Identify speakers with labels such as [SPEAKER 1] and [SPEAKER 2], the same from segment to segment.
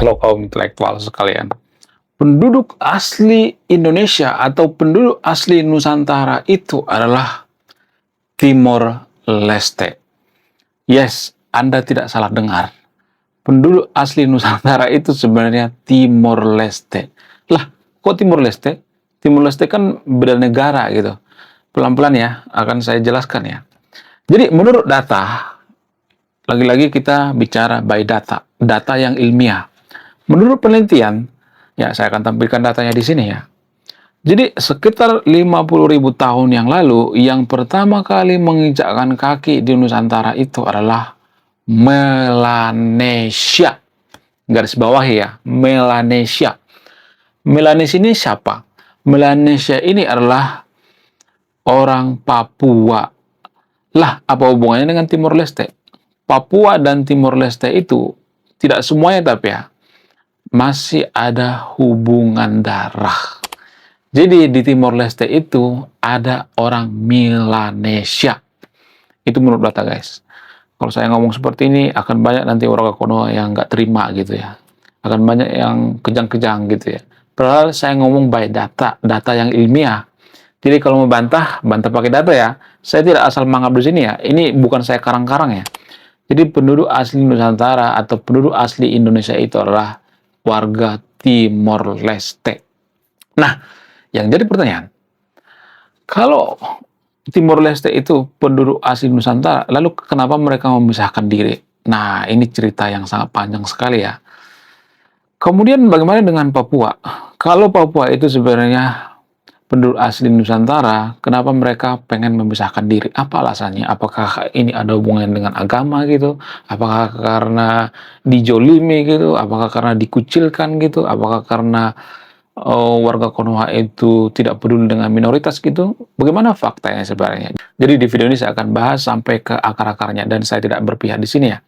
[SPEAKER 1] Halo kaum intelektual sekalian. Penduduk asli Indonesia atau penduduk asli Nusantara itu adalah Timor Leste. Yes, Anda tidak salah dengar. Penduduk asli Nusantara itu sebenarnya Timor Leste. Lah, kok Timor Leste? Timor Leste kan beda negara gitu. Pelan-pelan ya, akan saya jelaskan ya. Jadi menurut data, lagi-lagi kita bicara by data, data yang ilmiah. Menurut penelitian, ya saya akan tampilkan datanya di sini ya. Jadi sekitar 50.000 tahun yang lalu, yang pertama kali menginjakkan kaki di Nusantara itu adalah Melanesia. Garis bawah ya, Melanesia. Melanesia ini siapa? Melanesia ini adalah orang Papua. Lah, apa hubungannya dengan Timor Leste? Papua dan Timor Leste itu tidak semuanya tapi ya, masih ada hubungan darah. Jadi di Timor Leste itu ada orang Melanesia. Itu menurut data guys. Kalau saya ngomong seperti ini akan banyak nanti orang kono yang nggak terima gitu ya. Akan banyak yang kejang-kejang gitu ya. Padahal saya ngomong by data, data yang ilmiah. Jadi kalau mau bantah, bantah pakai data ya. Saya tidak asal mangap di sini ya. Ini bukan saya karang-karang ya. Jadi penduduk asli Nusantara atau penduduk asli Indonesia itu adalah warga Timor Leste. Nah, yang jadi pertanyaan, kalau Timor Leste itu penduduk asli Nusantara, lalu kenapa mereka memisahkan diri? Nah, ini cerita yang sangat panjang sekali ya. Kemudian bagaimana dengan Papua? Kalau Papua itu sebenarnya penduduk asli Nusantara, kenapa mereka pengen memisahkan diri? Apa alasannya? Apakah ini ada hubungan dengan agama gitu? Apakah karena dijolimi gitu? Apakah karena dikucilkan gitu? Apakah karena warga Konoha itu tidak peduli dengan minoritas gitu? Bagaimana faktanya sebenarnya? Jadi di video ini saya akan bahas sampai ke akar-akarnya dan saya tidak berpihak di sini ya.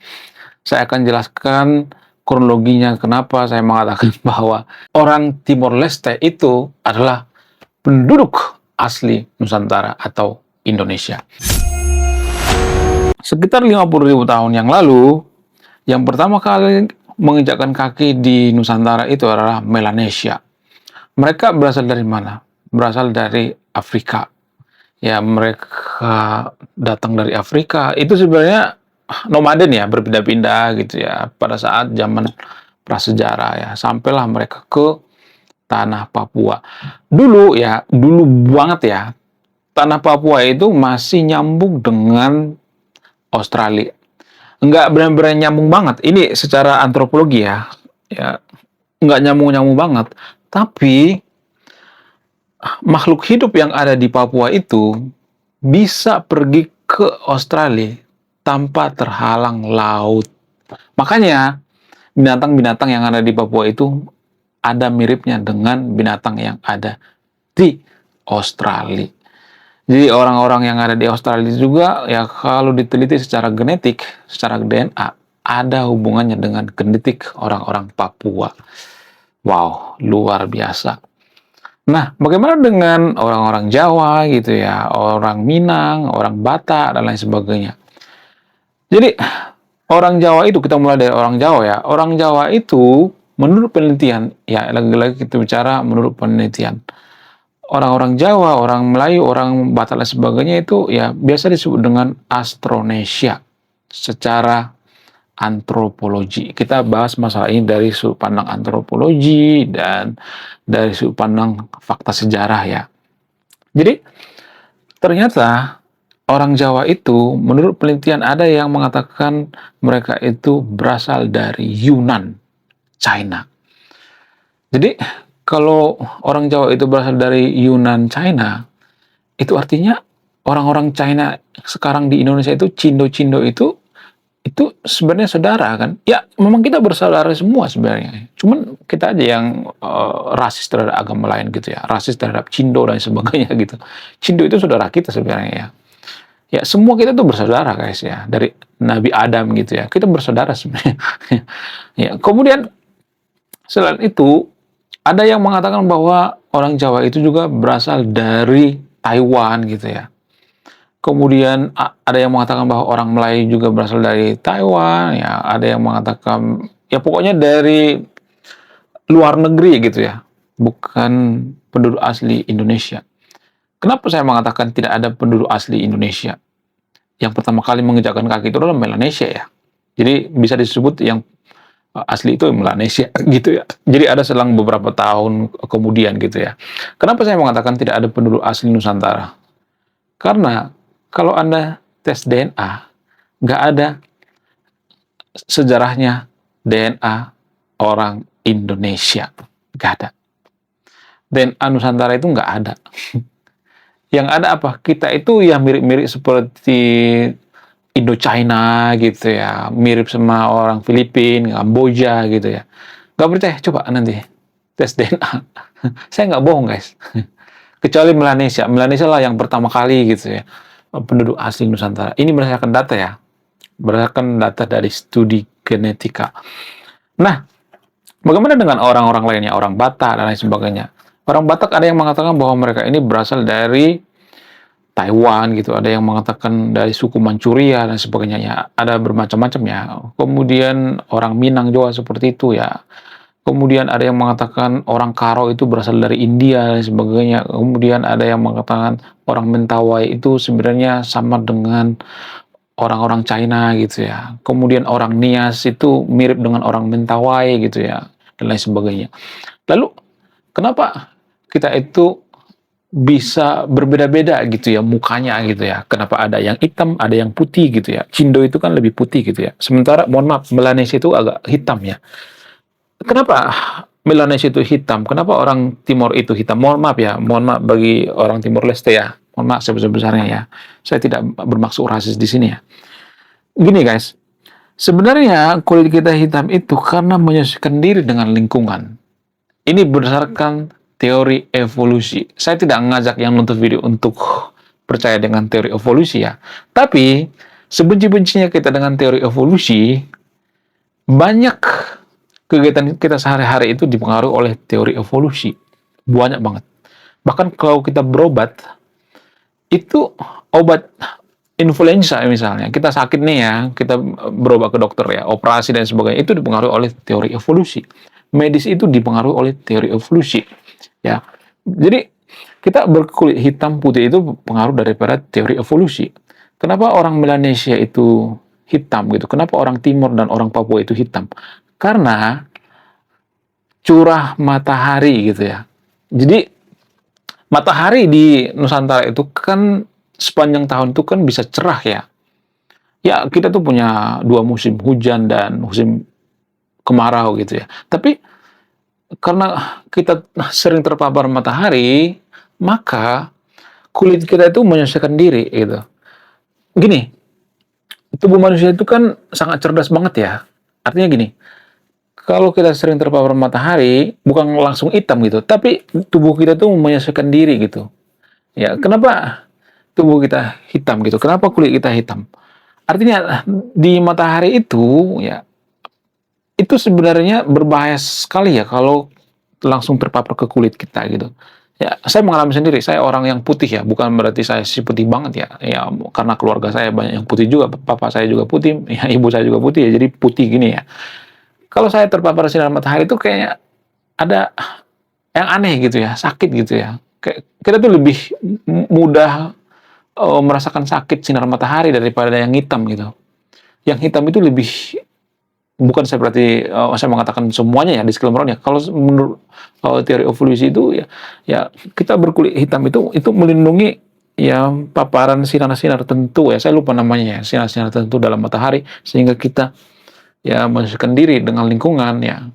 [SPEAKER 1] Saya akan jelaskan kronologinya kenapa saya mengatakan bahwa orang Timor Leste itu adalah penduduk asli Nusantara atau Indonesia. Sekitar 50.000 tahun yang lalu, yang pertama kali menginjakkan kaki di Nusantara itu adalah Melanesia. Mereka berasal dari mana? Berasal dari Afrika. Ya, mereka datang dari Afrika. Itu sebenarnya nomaden ya, berpindah-pindah gitu ya. Pada saat zaman prasejarah ya, sampailah mereka ke tanah Papua. Dulu ya, dulu banget ya, tanah Papua itu masih nyambung dengan Australia. Enggak benar-benar nyambung banget. Ini secara antropologi ya, ya enggak nyambung-nyambung banget. Tapi makhluk hidup yang ada di Papua itu bisa pergi ke Australia tanpa terhalang laut. Makanya binatang-binatang yang ada di Papua itu ada miripnya dengan binatang yang ada di Australia. Jadi orang-orang yang ada di Australia juga ya kalau diteliti secara genetik, secara DNA, ada hubungannya dengan genetik orang-orang Papua. Wow, luar biasa. Nah, bagaimana dengan orang-orang Jawa gitu ya, orang Minang, orang Batak, dan lain sebagainya. Jadi, orang Jawa itu, kita mulai dari orang Jawa ya. Orang Jawa itu, menurut penelitian, ya lagi-lagi kita bicara menurut penelitian. Orang-orang Jawa, orang Melayu, orang Batak, dan sebagainya itu ya biasa disebut dengan Austronesia secara antropologi. Kita bahas masalah ini dari sudut pandang antropologi dan dari sudut pandang fakta sejarah ya. Jadi ternyata orang Jawa itu menurut penelitian ada yang mengatakan mereka itu berasal dari Yunan, China. Jadi kalau orang Jawa itu berasal dari Yunan, China, itu artinya orang-orang China sekarang di Indonesia itu Cindo-Cindo itu sebenarnya saudara kan? Ya, memang kita bersaudara semua sebenarnya. Cuman kita aja yang rasis terhadap agama lain gitu ya, rasis terhadap Cindo dan sebagainya gitu. Cindo itu saudara kita sebenarnya ya. Ya, semua kita tuh bersaudara guys ya, dari Nabi Adam gitu ya. Kita bersaudara sebenarnya. Ya, kemudian selain itu ada yang mengatakan bahwa orang Jawa itu juga berasal dari Taiwan gitu ya. Kemudian ada yang mengatakan bahwa orang Melayu juga berasal dari Taiwan, ya ada yang mengatakan ya pokoknya dari luar negeri gitu ya, bukan penduduk asli Indonesia. Kenapa saya mengatakan tidak ada penduduk asli Indonesia? Yang pertama kali menginjakkan kaki itu adalah Melanesia ya. Jadi bisa disebut yang asli itu Melanesia gitu ya. Jadi ada selang beberapa tahun kemudian gitu ya. Kenapa saya mengatakan tidak ada penduduk asli Nusantara? Karena kalau Anda tes DNA, nggak ada sejarahnya DNA orang Indonesia. Nggak ada. DNA Nusantara itu nggak ada. Yang ada apa? Kita itu ya mirip-mirip seperti Indochina gitu ya, mirip sama orang Filipina, Kamboja gitu ya. Nggak percaya? Coba nanti tes DNA. Saya nggak bohong guys. Kecuali Melanesia. Melanesia lah yang pertama kali gitu ya, penduduk asli Nusantara. Ini berdasarkan data ya, berdasarkan data dari studi genetika. Nah, bagaimana dengan orang-orang lainnya, orang Batak dan lain sebagainya? Orang Batak ada yang mengatakan bahwa mereka ini berasal dari Taiwan gitu, ada yang mengatakan dari suku Manchuria dan sebagainya ya, ada bermacam-macam ya. Kemudian orang Minang juga seperti itu ya. Kemudian ada yang mengatakan orang Karo itu berasal dari India dan sebagainya. Kemudian ada yang mengatakan orang Mentawai itu sebenarnya sama dengan orang-orang China gitu ya. Kemudian orang Nias itu mirip dengan orang Mentawai gitu ya, dan lain sebagainya. Lalu kenapa kita itu bisa berbeda-beda gitu ya mukanya gitu ya? Kenapa ada yang hitam, ada yang putih gitu ya? Cindo itu kan lebih putih gitu ya. Sementara mohon maaf, Melanesia itu agak hitam ya. Kenapa Melanesia itu hitam? Kenapa orang Timor itu hitam? Mohon maaf ya, mohon maaf bagi orang Timor Leste ya. Mohon maaf sebesar-besarnya ya. Saya tidak bermaksud rasis di sini ya. Gini guys, sebenarnya kulit kita hitam itu karena menyesuaikan diri dengan lingkungan. Ini berdasarkan teori evolusi. Saya tidak ngajak yang nonton video untuk percaya dengan teori evolusi ya. Tapi sebenci-bencinya kita dengan teori evolusi, banyak kegiatan kita sehari-hari itu dipengaruhi oleh teori evolusi. Banyak banget. Bahkan kalau kita berobat, itu obat influenza misalnya, kita sakit nih ya, kita berobat ke dokter ya, operasi dan sebagainya, itu dipengaruhi oleh teori evolusi. Medis itu dipengaruhi oleh teori evolusi. Ya, jadi kita berkulit hitam putih itu pengaruh daripada teori evolusi. Kenapa orang Melanesia itu hitam gitu? Kenapa orang Timur dan orang Papua itu hitam? Karena curah matahari gitu ya. Jadi matahari di Nusantara itu kan sepanjang tahun itu kan bisa cerah ya. Ya kita tuh punya dua musim, hujan dan musim kemarau gitu ya. Tapi karena kita sering terpapar matahari, maka kulit kita itu menyesuaikan diri gitu. Gini, tubuh manusia itu kan sangat cerdas banget ya. Artinya gini, kalau kita sering terpapar matahari, bukan langsung hitam gitu, tapi tubuh kita tuh menyesuaikan diri gitu. Ya, kenapa tubuh kita hitam gitu? Kenapa kulit kita hitam? Artinya di matahari itu ya, itu sebenarnya berbahaya sekali ya kalau langsung terpapar ke kulit kita gitu. Ya, saya mengalami sendiri. Saya orang yang putih ya, bukan berarti saya si putih banget ya. Ya, karena keluarga saya banyak yang putih juga, papa saya juga putih, ya ibu saya juga putih ya, jadi putih gini ya. Kalau saya terpapar sinar matahari itu kayaknya ada yang aneh gitu ya, sakit gitu ya. Kayak kita tuh lebih mudah merasakan sakit sinar matahari daripada yang hitam gitu. Yang hitam itu lebih, bukan saya berarti saya mengatakan semuanya ya, disclaimer-nya. Kalau menurut teori evolusi itu ya, ya kita berkulit hitam itu melindungi ya paparan sinar-sinar tertentu ya. Saya lupa namanya ya, sinar-sinar tertentu dalam matahari sehingga kita ya menyesuaikan diri dengan lingkungan ya.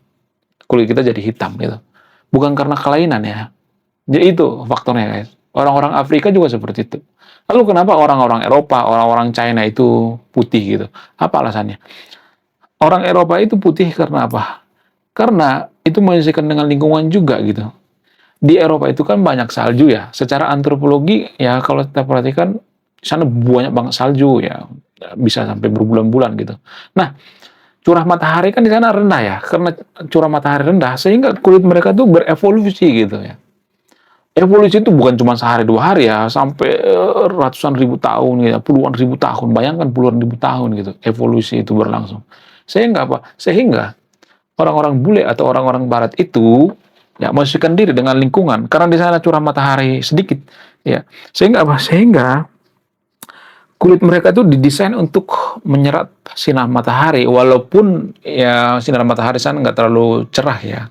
[SPEAKER 1] Kulit kita jadi hitam gitu. Bukan karena kelainan ya. Jadi itu faktornya guys. Orang-orang Afrika juga seperti itu. Lalu kenapa orang-orang Eropa, orang-orang China itu putih gitu? Apa alasannya? Orang Eropa itu putih karena apa? Karena itu menyesuaikan dengan lingkungan juga gitu. Di Eropa itu kan banyak salju ya. Secara antropologi ya kalau kita perhatikan di sana banyak banget salju ya. Bisa sampai berbulan-bulan gitu. Nah, curah matahari kan di sana rendah ya. Karena curah matahari rendah sehingga kulit mereka tuh berevolusi gitu ya. Evolusi itu bukan cuma sehari dua hari ya, sampai ratusan ribu tahun ya, puluhan ribu tahun. Bayangkan puluhan ribu tahun gitu, evolusi itu berlangsung. Sehingga apa? Sehingga orang-orang bule atau orang-orang barat itu ya menyesuaikan diri dengan lingkungan karena di sana curah matahari sedikit ya. Sehingga apa? Sehingga kulit mereka itu didesain untuk menyerap sinar matahari walaupun ya sinar matahari sana nggak terlalu cerah ya.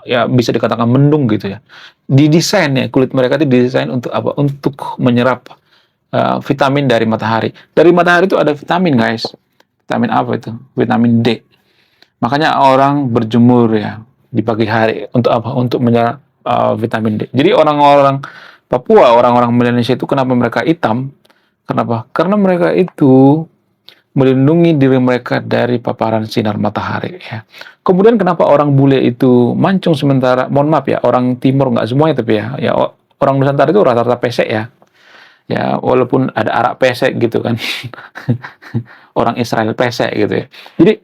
[SPEAKER 1] Ya bisa dikatakan mendung gitu ya. Didesain ya kulit mereka itu didesain untuk apa? Untuk menyerap vitamin dari matahari. Dari matahari itu ada vitamin, guys. Vitamin apa itu? Vitamin D. Makanya orang berjemur ya di pagi hari untuk apa? Untuk menyerap vitamin D. Jadi orang-orang Papua, orang-orang Melanesia itu kenapa mereka hitam? Kenapa? Karena mereka itu melindungi diri mereka dari paparan sinar matahari ya. Kemudian kenapa orang bule itu mancung sementara, mohon maaf ya, orang timur nggak semuanya tapi ya orang Nusantara itu rata-rata pesek ya. Ya, walaupun ada arak pesek gitu kan. Orang Israel pesek gitu ya. Jadi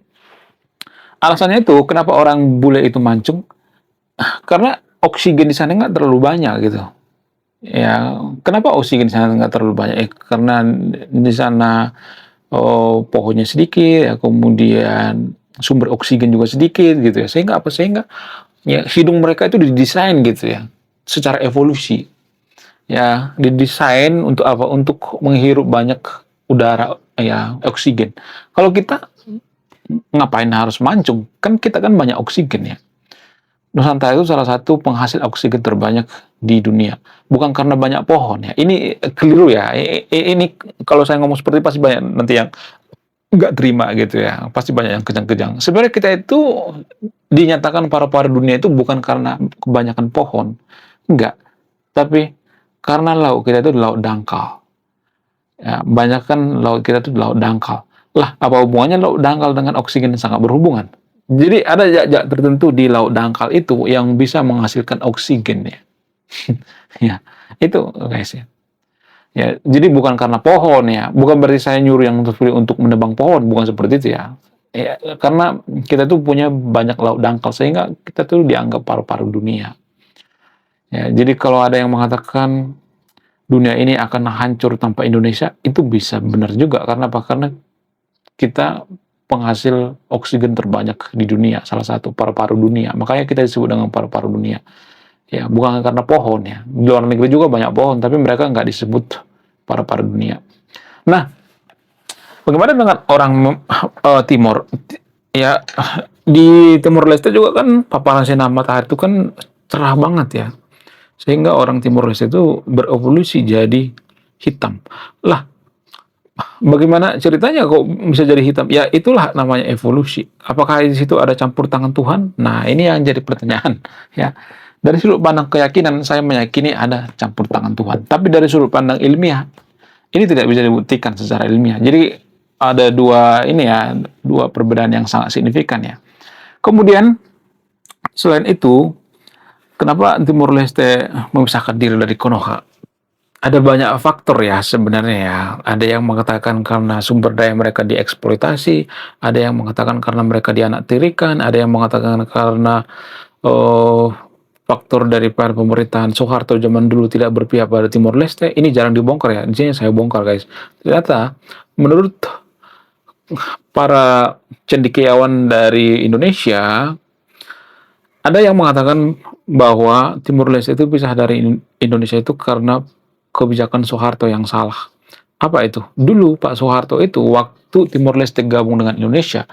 [SPEAKER 1] alasannya itu kenapa orang bule itu mancung? Karena oksigen di sana nggak terlalu banyak gitu. Ya, kenapa oksigen di sana nggak terlalu banyak? Karena di sana pohonnya sedikit, ya, kemudian sumber oksigen juga sedikit gitu ya. Sehingga apa? Sehingga ya hidung mereka itu didesain gitu ya, secara evolusi. Ya, didesain untuk apa? Untuk menghirup banyak udara ya, oksigen. Kalau kita ngapain harus mancung? Kan kita kan banyak oksigen ya. Nusantara itu salah satu penghasil oksigen terbanyak di dunia. Bukan karena banyak pohon ya. Ini keliru ya. Ini kalau saya ngomong seperti pasti banyak nanti yang nggak terima gitu ya. Pasti banyak yang kejang-kejang. Sebenarnya kita itu dinyatakan paru-paru dunia itu bukan karena kebanyakan pohon. Enggak. Tapi karena laut kita itu laut dangkal. Ya, banyak kan laut kita itu laut dangkal. Lah, apa hubungannya laut dangkal dengan oksigen yang sangat berhubungan? Jadi ada zat-zat tertentu di laut dangkal itu yang bisa menghasilkan oksigen ya. Ya, itu guys ya. Ya, jadi bukan karena pohon ya, bukan berarti saya nyuruh yang terpilih untuk menebang pohon, bukan seperti itu ya. Ya, karena kita tuh punya banyak laut dangkal sehingga kita tuh dianggap paru-paru dunia. Ya, jadi kalau ada yang mengatakan dunia ini akan hancur tanpa Indonesia, itu bisa benar juga karena apa? Karena kita penghasil oksigen terbanyak di dunia, salah satu paru-paru dunia. Makanya kita disebut dengan paru-paru dunia. Ya, bukan karena pohon ya. Di luar negeri juga banyak pohon, tapi mereka nggak disebut paru-paru dunia. Nah, bagaimana dengan orang Timur? Ya, di Timur Leste juga kan paparan sinar matahari itu kan cerah banget ya. Sehingga orang Timur Leste itu berevolusi jadi hitam. Lah, bagaimana ceritanya kok bisa jadi hitam? Ya itulah namanya evolusi. Apakah di situ ada campur tangan Tuhan? Nah, ini yang jadi pertanyaan ya. Dari sudut pandang keyakinan saya meyakini ada campur tangan Tuhan. Tapi dari sudut pandang ilmiah ini tidak bisa dibuktikan secara ilmiah. Jadi ada dua perbedaan yang sangat signifikan ya. Kemudian selain itu, kenapa Timur Leste memisahkan diri dari Konoha? Ada banyak faktor ya sebenarnya ya. Ada yang mengatakan karena sumber daya mereka dieksploitasi, ada yang mengatakan karena mereka dianaktirikan, ada yang mengatakan karena faktor daripada pemerintahan Soeharto zaman dulu tidak berpihak pada Timor Leste. Ini jarang dibongkar ya. Di sini saya bongkar guys. Ternyata menurut para cendekiawan dari Indonesia, ada yang mengatakan bahwa Timor Leste itu pisah dari Indonesia itu karena kebijakan Soeharto yang salah. Apa itu? Dulu Pak Soeharto itu waktu Timor Leste gabung dengan Indonesia,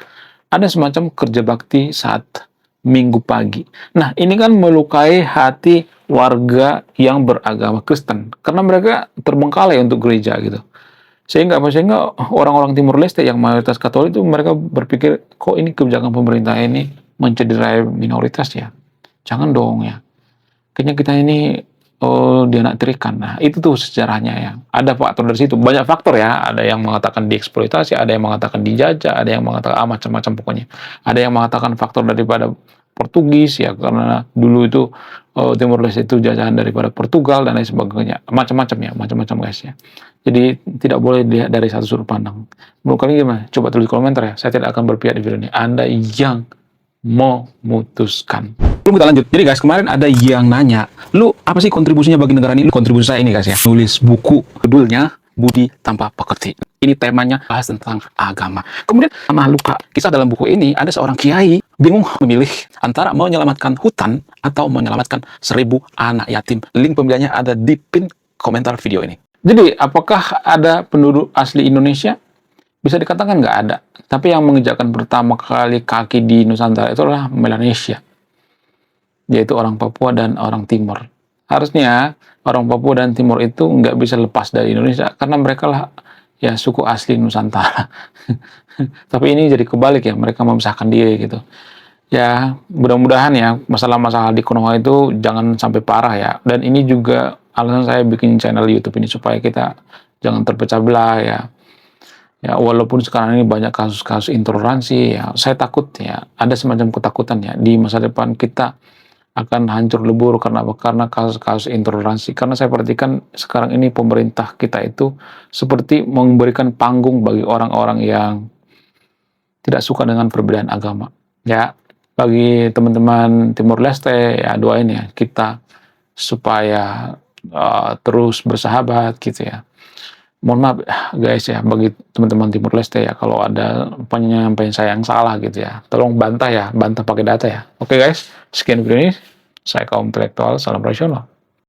[SPEAKER 1] ada semacam kerja bakti saat Minggu pagi. Nah, ini kan melukai hati warga yang beragama Kristen karena mereka terbengkalai untuk gereja gitu. Sehingga orang-orang Timur Leste yang mayoritas Katolik itu mereka berpikir kok ini kebijakan pemerintah ini mencederai minoritas ya. Jangan dong ya. Kayaknya kita ini dianaktirikan. Nah, itu tuh sejarahnya ya. Ada faktor dari situ. Banyak faktor ya. Ada yang mengatakan dieksploitasi, ada yang mengatakan dijajah, ada yang mengatakan macam-macam pokoknya. Ada yang mengatakan faktor daripada Portugis ya, karena dulu itu Timor Leste itu jajahan daripada Portugal dan lain sebagainya. Macam-macam guys ya. Jadi tidak boleh dilihat dari satu sudut pandang. Menurut kalian gimana? Coba tulis di komentar ya. Saya tidak akan berpihak di video ini. Anda yang memutuskan. Belum kita lanjut. Jadi guys, kemarin ada yang nanya, lu apa sih kontribusinya bagi negara ini? Lu kontribusi saya ini guys ya. Nulis buku, judulnya
[SPEAKER 2] budi tanpa pekerti. Ini temanya bahas tentang agama. Kemudian sama luka. Kisah dalam buku ini ada seorang kiai bingung memilih antara menyelamatkan hutan atau menyelamatkan 1000 anak yatim. Link pembeliannya ada di pin komentar video ini.
[SPEAKER 1] Jadi, apakah ada penduduk asli Indonesia? Bisa dikatakan nggak ada. Tapi yang menginjakkan pertama kali kaki di Nusantara itu adalah Melanesia, yaitu orang Papua dan orang Timur. Harusnya orang Papua dan Timur itu nggak bisa lepas dari Indonesia karena mereka lah ya suku asli Nusantara. Tapi ini jadi kebalik ya, mereka memisahkan diri gitu. Ya, mudah-mudahan ya masalah-masalah di Konoha itu jangan sampai parah ya. Dan ini juga alasan saya bikin channel YouTube ini supaya kita jangan terpecah belah ya. Ya, walaupun sekarang ini banyak kasus-kasus intoleransi ya, saya takut ya, ada semacam ketakutan ya di masa depan kita akan hancur lebur karena apa? Karena kasus-kasus intoleransi. Karena saya perhatikan sekarang ini pemerintah kita itu seperti memberikan panggung bagi orang-orang yang tidak suka dengan perbedaan agama. Ya, bagi teman-teman Timur Leste ya doain ya kita supaya terus bersahabat gitu ya. Mohon maaf guys ya bagi teman-teman Timur Leste ya kalau ada penyampaian saya yang salah gitu ya. Tolong bantah ya, bantah pakai data ya. Oke guys, sekian video ini. Saya kaum intelektual, salam rasional.